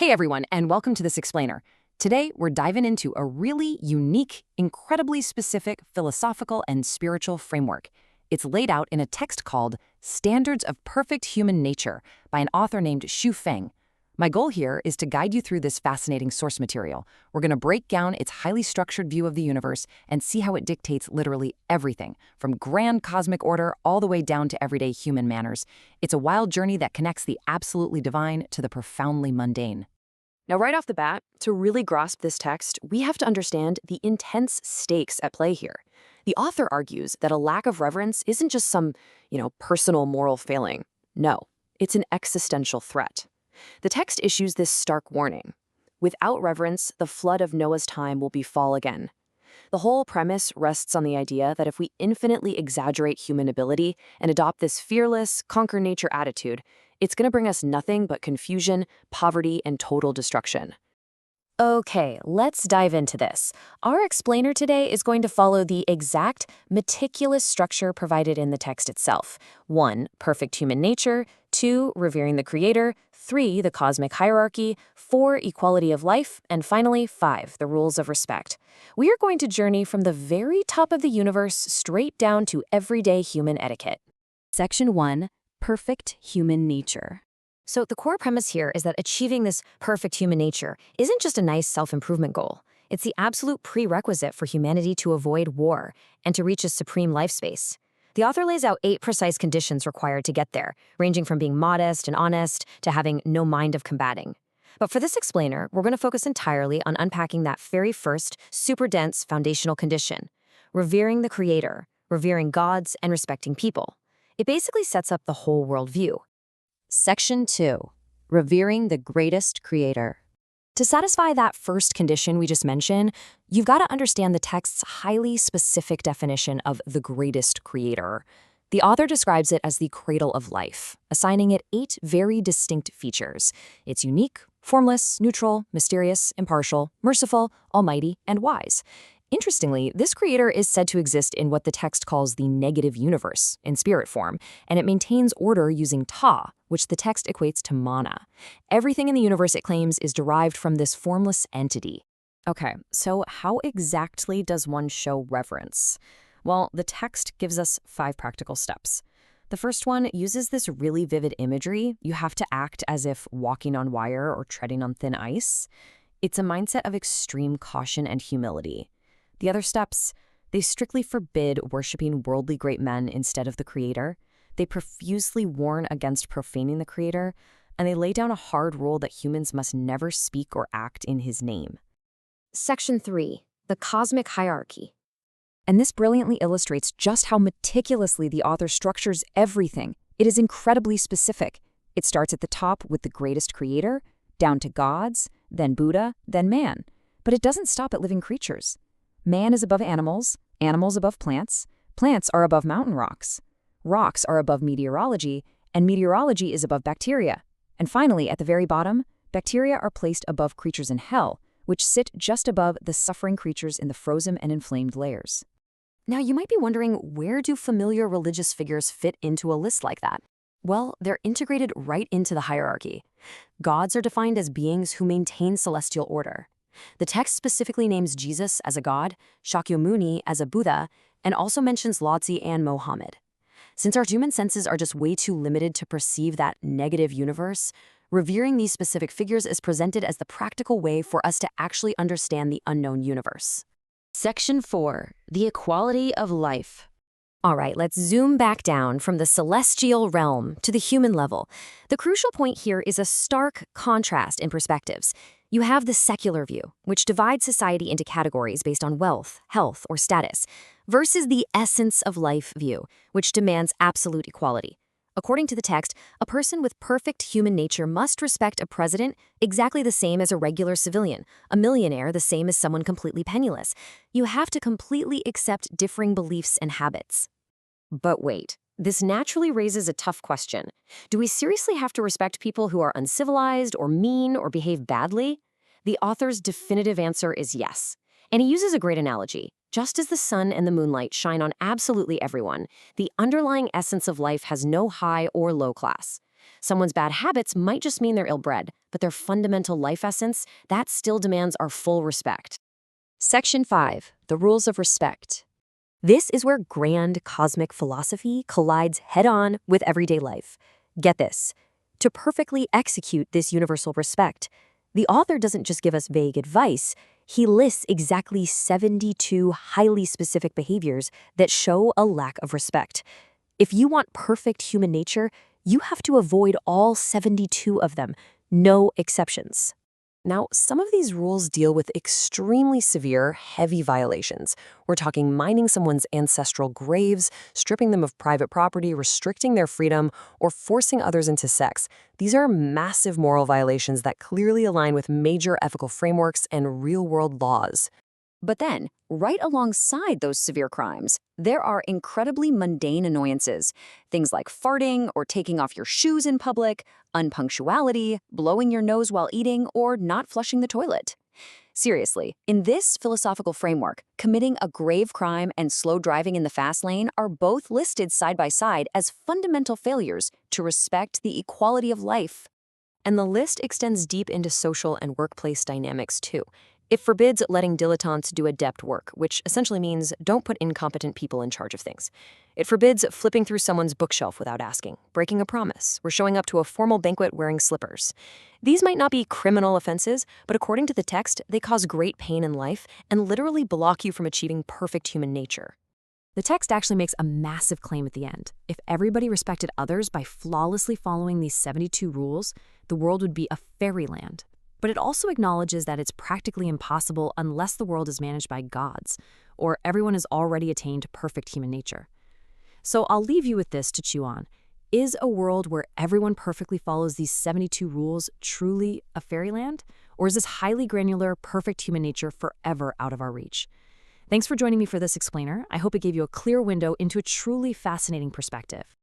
Hey everyone, and welcome to this explainer. Today, we're diving into a really unique, incredibly specific philosophical and spiritual framework. It's laid out in a text called Standards of Perfect Human Nature by an author named Xu Feng. My goal here is to guide you through this fascinating source material. We're going to break down its highly structured view of the universe and see how it dictates literally everything, from grand cosmic order all the way down to everyday human manners. It's a wild journey that connects the absolutely divine to the profoundly mundane. Now, right off the bat, to really grasp this text, we have to understand the intense stakes at play here. The author argues that a lack of reverence isn't just some, personal moral failing. No, it's an existential threat. The text issues this stark warning. Without reverence, the flood of Noah's time will befall again. The whole premise rests on the idea that if we infinitely exaggerate human ability and adopt this fearless, conquer nature attitude, it's going to bring us nothing but confusion, poverty, and total destruction. Okay, let's dive into this. Our explainer today is going to follow the exact, meticulous structure provided in the text itself. 1. Perfect human nature. 2. Revering the Creator. 3. The cosmic hierarchy. 4. Equality of life. And finally, 5. The rules of respect. We are going to journey from the very top of the universe straight down to everyday human etiquette. Section 1. Perfect human nature. So the core premise here is that achieving this perfect human nature isn't just a nice self-improvement goal. It's the absolute prerequisite for humanity to avoid war and to reach a supreme life space. The author lays out 8 precise conditions required to get there, ranging from being modest and honest to having no mind of combating. But for this explainer, we're going to focus entirely on unpacking that very first, super dense foundational condition: revering the Creator, revering gods, and respecting people. It basically sets up the whole worldview. Section 2. Revering the greatest creator. To satisfy that first condition we just mentioned, you've got to understand the text's highly specific definition of the greatest creator. The author describes it as the cradle of life, assigning it 8 very distinct features. It's unique, formless, neutral, mysterious, impartial, merciful, almighty, and wise. Interestingly, this creator is said to exist in what the text calls the negative universe, in spirit form, and it maintains order using ta, which the text equates to mana. Everything in the universe, it claims, is derived from this formless entity. Okay, so how exactly does one show reverence? Well, the text gives us 5 practical steps. The first one uses this really vivid imagery. You have to act as if walking on wire or treading on thin ice. It's a mindset of extreme caution and humility. The other steps, they strictly forbid worshiping worldly great men instead of the Creator. They profusely warn against profaning the Creator, and they lay down a hard rule that humans must never speak or act in His name. Section 3. The cosmic hierarchy. And this brilliantly illustrates just how meticulously the author structures everything. It is incredibly specific. It starts at the top with the greatest creator, down to gods, then Buddha, then man. But it doesn't stop at living creatures. Man is above animals, animals above plants, plants are above mountain rocks, rocks are above meteorology, and meteorology is above bacteria. And finally, at the very bottom, bacteria are placed above creatures in hell, which sit just above the suffering creatures in the frozen and inflamed layers. Now, you might be wondering, where do familiar religious figures fit into a list like that? Well, they're integrated right into the hierarchy. Gods are defined as beings who maintain celestial order. The text specifically names Jesus as a god, Shakyamuni as a Buddha, and also mentions Lao Tzu and Mohammed. Since our human senses are just way too limited to perceive that negative universe, revering these specific figures is presented as the practical way for us to actually understand the unknown universe. Section 4. The equality of life. All right, let's zoom back down from the celestial realm to the human level. The crucial point here is a stark contrast in perspectives. You have the secular view, which divides society into categories based on wealth, health, or status, versus the essence of life view, which demands absolute equality. According to the text, a person with perfect human nature must respect a president exactly the same as a regular civilian, a millionaire the same as someone completely penniless. You have to completely accept differing beliefs and habits. But wait, this naturally raises a tough question. Do we seriously have to respect people who are uncivilized or mean or behave badly? The author's definitive answer is yes. And he uses a great analogy. Just as the sun and the moonlight shine on absolutely everyone, the underlying essence of life has no high or low class. Someone's bad habits might just mean they're ill-bred, but their fundamental life essence, that still demands our full respect. Section 5. The Rules of Respect. This is where grand cosmic philosophy collides head-on with everyday life. Get this. To perfectly execute this universal respect, the author doesn't just give us vague advice, he lists exactly 72 highly specific behaviors that show a lack of respect. If you want perfect human nature, you have to avoid all 72 of them, no exceptions. Now, some of these rules deal with extremely severe, heavy violations. We're talking mining someone's ancestral graves, stripping them of private property, restricting their freedom, or forcing others into sex. These are massive moral violations that clearly align with major ethical frameworks and real-world laws. But then, right alongside those severe crimes, there are incredibly mundane annoyances. Things like farting or taking off your shoes in public, unpunctuality, blowing your nose while eating, or not flushing the toilet. Seriously, in this philosophical framework, committing a grave crime and slow driving in the fast lane are both listed side by side as fundamental failures to respect the equality of life. And the list extends deep into social and workplace dynamics too. It forbids letting dilettantes do adept work, which essentially means don't put incompetent people in charge of things. It forbids flipping through someone's bookshelf without asking, breaking a promise, or showing up to a formal banquet wearing slippers. These might not be criminal offenses, but according to the text, they cause great pain in life and literally block you from achieving perfect human nature. The text actually makes a massive claim at the end. If everybody respected others by flawlessly following these 72 rules, the world would be a fairyland. But it also acknowledges that it's practically impossible unless the world is managed by gods, or everyone has already attained perfect human nature. So I'll leave you with this to chew on. Is a world where everyone perfectly follows these 72 rules truly a fairyland? Or is this highly granular, perfect human nature forever out of our reach? Thanks for joining me for this explainer. I hope it gave you a clear window into a truly fascinating perspective.